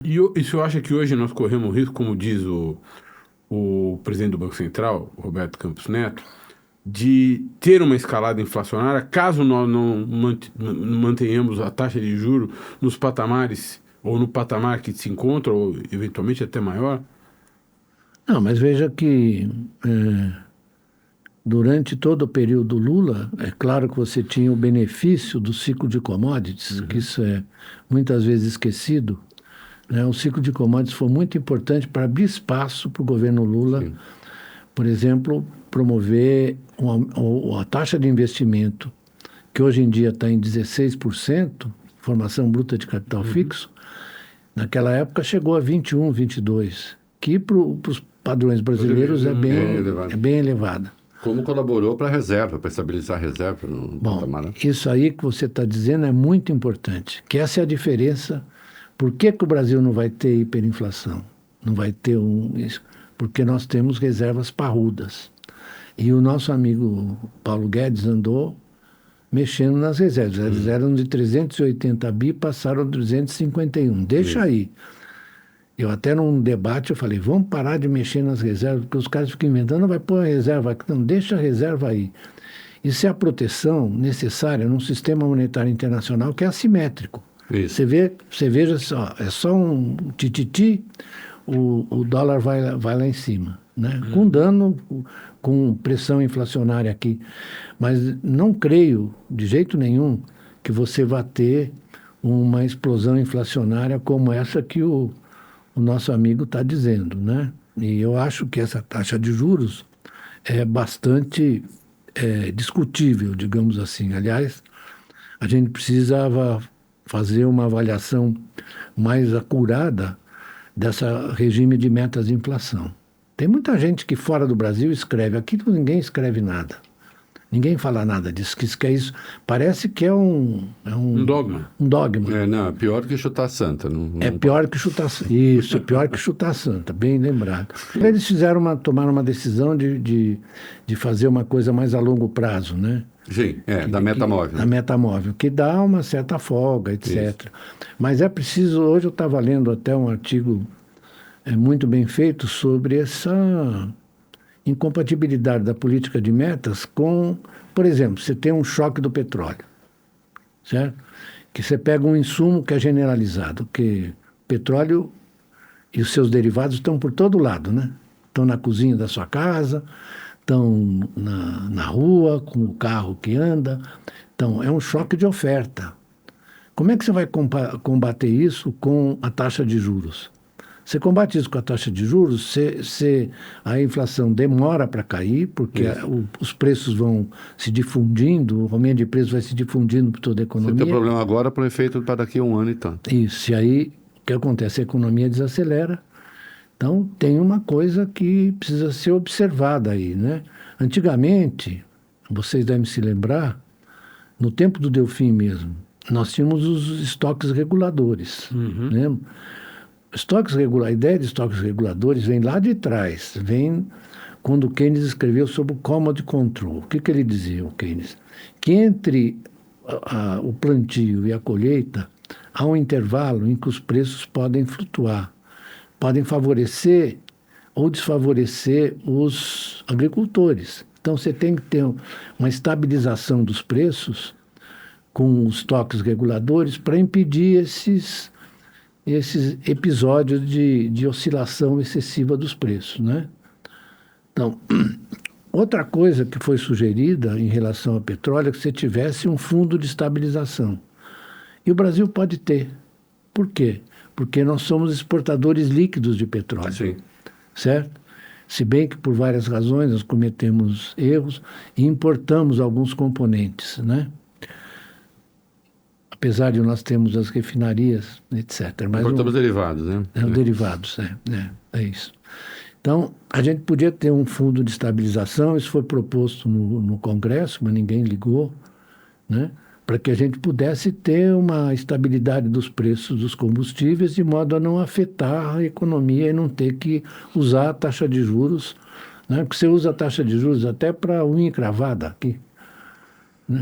E o senhor acha que hoje nós corremos o risco, como diz o presidente do Banco Central, Roberto Campos Neto, de ter uma escalada inflacionária caso nós não mantenhamos a taxa de juros nos patamares, ou no patamar que se encontra, ou eventualmente até maior? Não, mas veja que durante todo o período Lula, é claro que você tinha o benefício do ciclo de commodities, que isso é muitas vezes esquecido, né? O ciclo de commodities foi muito importante para abrir espaço para o governo Lula, Sim. por exemplo, promover a taxa de investimento, que hoje em dia está em 16%, formação bruta de capital fixo, naquela época chegou a 21, 22, que para os padrões brasileiros é elevado. bem elevada. Como colaborou para a reserva, para estabilizar a reserva no Bom, patamar, né? isso aí que você está dizendo é muito importante, que essa é a diferença. Por que que o Brasil não vai ter hiperinflação? Não vai ter isso? Porque nós temos reservas parrudas. E o nosso amigo Paulo Guedes andou mexendo nas reservas. Eles eram de 380 bi, passaram a 251. Deixa aí. Eu até num debate eu falei, vamos parar de mexer nas reservas, porque os caras ficam inventando, não vai pôr a reserva aqui. Não, deixa a reserva aí. Isso é a proteção necessária num sistema monetário internacional que é assimétrico. Isso. Você veja só, é só um tititi, o dólar vai lá em cima, né? Com dano, com pressão inflacionária aqui. Mas não creio, de jeito nenhum, que você vá ter uma explosão inflacionária como essa que o nosso amigo está dizendo, né? E eu acho que essa taxa de juros é bastante discutível, digamos assim. Aliás, a gente precisava fazer uma avaliação mais acurada dessa regime de metas de inflação. Tem muita gente que fora do Brasil escreve, aqui ninguém escreve nada. Ninguém fala nada disso, que é isso. Parece que é Um dogma. um dogma. Não, é pior que chutar santa. É pior que chutar isso, é pior que chutar santa, bem lembrado. Eles tomaram uma decisão de fazer uma coisa mais a longo prazo, né? Sim, da meta móvel. Da meta móvel, que dá uma certa folga, etc. Mas é preciso, hoje eu estava lendo até um artigo muito bem feito sobre essa incompatibilidade da política de metas com, por exemplo, você tem um choque do petróleo, certo? Que você pega um insumo que é generalizado, que petróleo e os seus derivados estão por todo lado, né? Estão na cozinha da sua casa, estão na rua, com o carro que anda. Então, é um choque de oferta. Como é que você vai combater isso com a taxa de juros? Você combate isso com a taxa de juros, a inflação demora para cair, porque os preços vão se difundindo, o aumento de preço vai se difundindo por toda a economia. Você tem problema agora para o efeito para daqui a um ano e tanto. Isso, e aí o que acontece? A economia desacelera. Então tem uma coisa que precisa ser observada aí, né? Antigamente, vocês devem se lembrar, no tempo do Delfim mesmo, nós tínhamos os estoques reguladores, né? A ideia de estoques reguladores vem lá de trás, vem quando o Keynes escreveu sobre o commodity control. O que ele dizia, o Keynes? Que entre o plantio e a colheita há um intervalo em que os preços podem flutuar, podem favorecer ou desfavorecer os agricultores. Então você tem que ter uma estabilização dos preços com os estoques reguladores para impedir esses episódios de oscilação excessiva dos preços, né? Então, outra coisa que foi sugerida em relação ao petróleo é que você tivesse um fundo de estabilização. E o Brasil pode ter. Por quê? Porque nós somos exportadores líquidos de petróleo. Sim. Certo? Se bem que por várias razões nós cometemos erros e importamos alguns componentes, né? Apesar de nós termos as refinarias, etc. Mas Importamos derivados, né? Derivados, é isso. Então, a gente podia ter um fundo de estabilização, isso foi proposto no Congresso, mas ninguém ligou, né? Para que a gente pudesse ter uma estabilidade dos preços dos combustíveis, de modo a não afetar a economia e não ter que usar a taxa de juros, né? Porque você usa a taxa de juros até para unha encravada aqui.